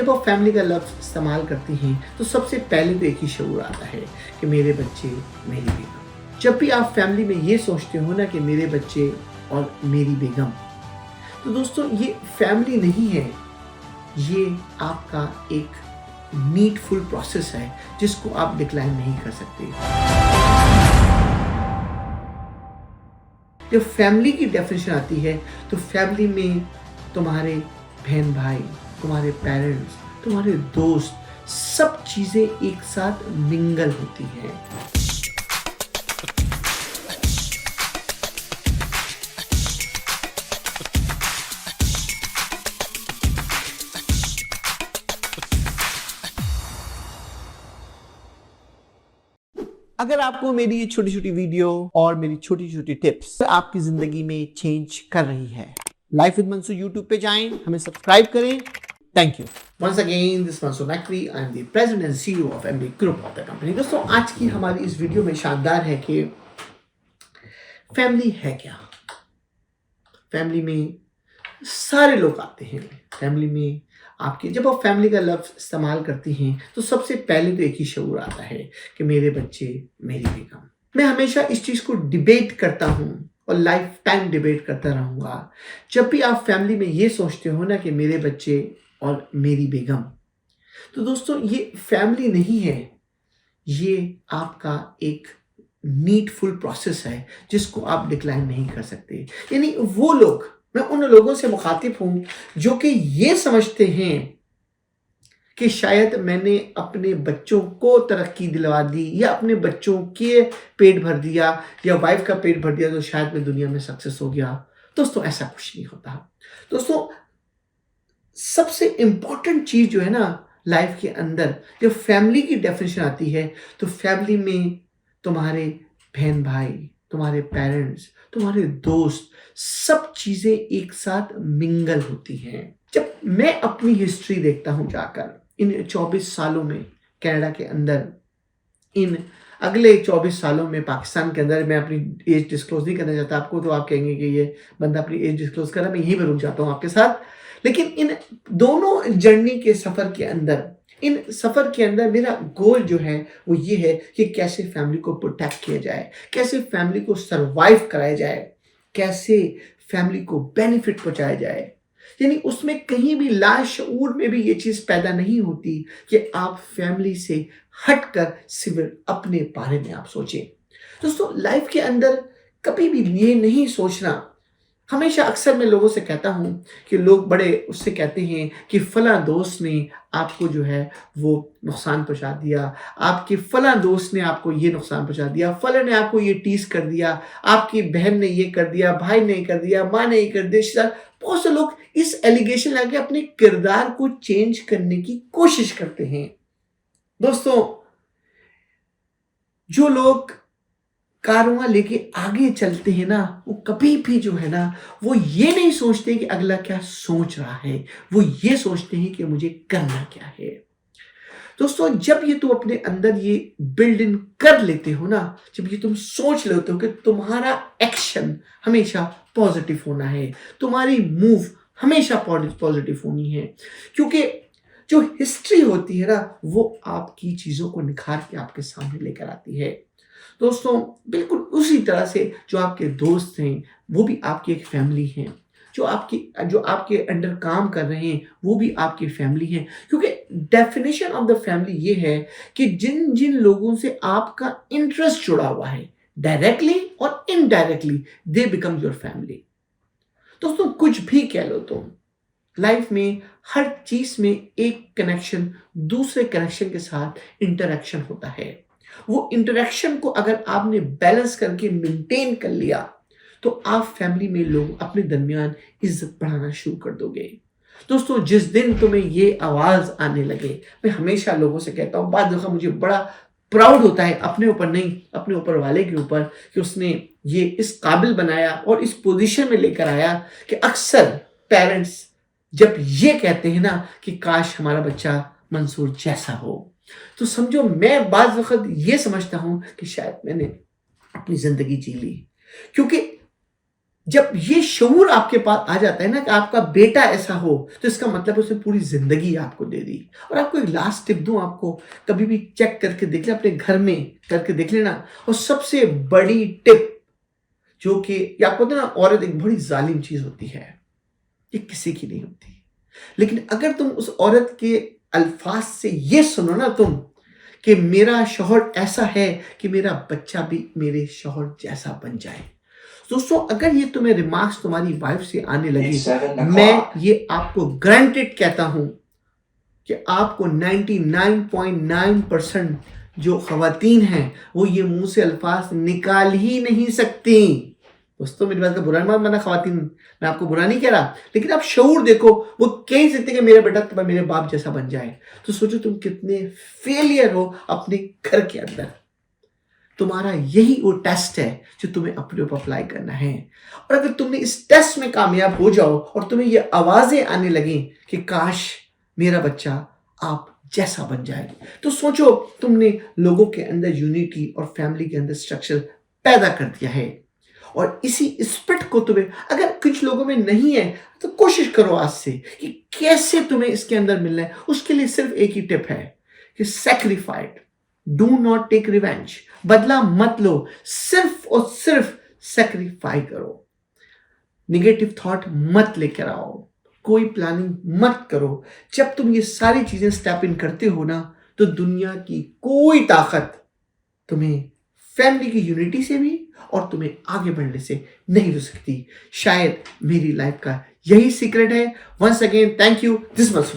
जब आप फैमिली का लफ्ज़ इस्तेमाल करती हैं तो सबसे पहले तो एक ही शऊर आता है कि मेरे बच्चे मेरी बेगम। जब भी आप फैमिली में ये सोचते हो ना कि मेरे बच्चे और मेरी बेगम, तो दोस्तों ये फैमिली नहीं है, ये आपका एक नीडफुल प्रोसेस है जिसको आप डिक्लाइन नहीं कर सकते। जब फैमिली की डेफिनेशन आती है तो फैमिली में तुम्हारे बहन भाई, तुम्हारे पेरेंट्स, तुम्हारे दोस्त, सब चीजें एक साथ मिंगल होती हैं। अगर आपको मेरी ये छोटी छोटी वीडियो और मेरी छोटी छोटी टिप्स आपकी जिंदगी में चेंज कर रही है, लाइफ विद मंसूर यूट्यूब पे जाएं, हमें सब्सक्राइब करें। Thank you once again, this Mansoor Naqvi, I am the president and CEO of MB group of the company. दोस्तों आज की हमारी इस वीडियो में शानदार है कि फैमिली है क्या। फैमिली में सारे लोग आते हैं। फैमिली में आपके जब आप फैमिली का लफ्ज़ इस्तेमाल करती हैं तो सबसे पहले तो एक ही शऊर आता है कि मेरे बच्चे मेरी बेगम। मैं हमेशा इस चीज़ को डिबेट करता हूँ और लाइफ टाइम डिबेट करता रहूँगा। जब भी आप फैमिली में ये सोचते हो ना कि मेरे बच्चे और मेरी बेगम, तो दोस्तों ये फैमिली नहीं है, ये आपका एक नीडफुल प्रोसेस है जिसको आप डिक्लाइन नहीं कर सकते। यानी वो लोग, मैं उन लोगों से मुखातिब हूं जो कि ये समझते हैं कि शायद मैंने अपने बच्चों को तरक्की दिलवा दी या अपने बच्चों के पेट भर दिया या वाइफ का पेट भर दिया तो शायद मैं दुनिया में सक्सेस हो गया। दोस्तों ऐसा कुछ नहीं होता। दोस्तों सबसे इंपॉर्टेंट चीज जो है ना लाइफ के अंदर, जब फैमिली की डेफिनेशन आती है तो फैमिली में तुम्हारे बहन भाई, तुम्हारे पेरेंट्स, तुम्हारे दोस्त, सब चीजें एक साथ मिंगल होती हैं। जब मैं अपनी हिस्ट्री देखता हूं जाकर इन 24 सालों में कनाडा के अंदर, इन अगले 24 सालों में पाकिस्तान के अंदर, मैं अपनी एज डिस्क्लोज नहीं करना चाहता आपको, तो आप कहेंगे कि ये बंदा अपनी एज डिस्क्लोज कर रहा है, मैं यहीं पर रुक जाता हूं आपके साथ। लेकिन इन दोनों जर्नी के सफर के अंदर, इन सफर के अंदर मेरा गोल जो है वो ये है कि कैसे फैमिली को प्रोटेक्ट किया जाए, कैसे फैमिली को सरवाइव कराया जाए, कैसे फैमिली को बेनिफिट पहुंचाया जाए। यानी उसमें कहीं भी लाशऊर में भी ये चीज पैदा नहीं होती कि आप फैमिली से हटकर सिर्फ अपने बारे में आप सोचें। दोस्तों लाइफ के अंदर कभी भी ये नहीं सोचना, हमेशा अक्सर मैं लोगों से कहता हूं कि लोग बड़े उससे कहते हैं कि फला दोस्त ने आपको जो है वो नुकसान पहुंचा दिया, आपके फला दोस्त ने आपको ये नुकसान पहुंचा दिया, फला ने आपको ये टीज कर दिया, आपकी बहन ने ये कर दिया, भाई ने कर दिया, माँ ने ये कर दिया, रिश्तेदार। बहुत से लोग इस एलिगेशन लगा के अपने किरदार को चेंज करने की कोशिश करते हैं। दोस्तों जो लोग कारवां लेके आगे चलते हैं ना, वो कभी भी जो है ना वो ये नहीं सोचते कि अगला क्या सोच रहा है, वो ये सोचते हैं कि मुझे करना क्या है। दोस्तों जब ये तुम अपने अंदर ये बिल्ड इन कर लेते हो ना, जब ये तुम सोच लेते हो कि तुम्हारा एक्शन हमेशा पॉजिटिव होना है, तुम्हारी मूव हमेशा पॉजिटिव होनी है, क्योंकि जो हिस्ट्री होती है ना वो आपकी चीजों को निखार के आपके सामने लेकर आती है। दोस्तों बिल्कुल उसी तरह से जो आपके दोस्त हैं वो भी आपकी एक फैमिली हैं, जो आपके अंडर काम कर रहे हैं वो भी आपकी फैमिली हैं। क्योंकि डेफिनेशन ऑफ द फैमिली ये है कि जिन जिन लोगों से आपका इंटरेस्ट जुड़ा हुआ है, डायरेक्टली और indirectly, they become your family. दोस्तों कुछ भी कह लो तुम, लाइफ में हर चीज में एक कनेक्शन दूसरे कनेक्शन के साथ इंटरेक्शन होता है। वो इंटरेक्शन को अगर आपने बैलेंस करके मेंटेन कर लिया तो आप फैमिली में लोग अपने दरमियान इज्जत बढ़ाना शुरू कर दोगे। दोस्तों जिस दिन तुम्हें ये आवाज आने लगे, मैं हमेशा लोगों से कहता हूं, बाद दफा मुझे बड़ा प्राउड होता है अपने ऊपर नहीं, अपने ऊपर वाले के ऊपर, कि उसने ये इस काबिल बनाया और इस पोजीशन में लेकर आया कि अक्सर पेरेंट्स जब ये कहते हैं ना कि काश हमारा बच्चा मंसूर जैसा हो, तो समझो मैं बाज़ वक़्त ये समझता हूं कि शायद मैंने अपनी जिंदगी जी ली। क्योंकि जब ये शऊर आपके पास आ जाता है ना कि आपका बेटा ऐसा हो, तो इसका मतलब उसने पूरी ज़िंदगी आपको दे दी। और आपको एक लास्ट टिप दूँ आपको, कभी भी चेक करके देख लें, अपने घर में करके देख लेना। और सबसे बड़ी टिप जो कि ये आपको पता है ना, औरत एक बड़ी ज़ालिम चीज़ होती है, ये किसी की नहीं होती। लेकिन अगर तुम उस औरत के अल्फाज से ये सुनो ना तुम, कि मेरा शौहर ऐसा है कि मेरा बच्चा भी मेरे शौहर जैसा बन जाए। दोस्तों, अगर ये तुम्हें रिमार्क्स तुम्हारी वाइफ से आने लगे, मैं ये आपको ग्रांटेड कहता हूं कि आपको 99.9% जो खवातीन हैं वो ये मुंह से अल्फाज निकाल ही नहीं सकती। दोस्तों, मेरी बात का बुरा मत मानना खवातीन, मैं आपको बुरा नहीं कह रहा, लेकिन आप शऊर देखो, वो कह ही सकते कि मेरा बेटा तुम्हारा मेरे बाप जैसा बन जाए। तो सोचो तुम कितने फेलियर हो अपने घर के अंदर। तुम्हारा यही वो टेस्ट है जो तुम्हें अपने ऊपर अप्लाई करना है। और अगर तुमने इस टेस्ट में कामयाब हो जाओ और तुम्हें ये आवाजें आने लगी कि काश मेरा बच्चा आप जैसा बन जाए, तो सोचो तुमने लोगों के अंदर यूनिटी और फैमिली के अंदर स्ट्रक्चर पैदा कर दिया है। और इसी स्पिरिट को तुम्हें अगर कुछ लोगों में नहीं है तो कोशिश करो आज से कि कैसे तुम्हें इसके अंदर मिलना है। उसके लिए सिर्फ एक ही टिप है कि सैक्रिफाइड, डू नॉट टेक रिवेंज, बदला मत लो, सिर्फ और सिर्फ सैक्रिफाई करो। निगेटिव थॉट मत लेकर आओ, कोई प्लानिंग मत करो। जब तुम ये सारी चीजें स्टेप इन करते हो ना, तो दुनिया की कोई ताकत तुम्हें फैमिली की यूनिटी से भी और तुम्हें आगे बढ़ने से नहीं रोक सकती। शायद मेरी लाइफ का यही सीक्रेट है। Once again thank you. This much.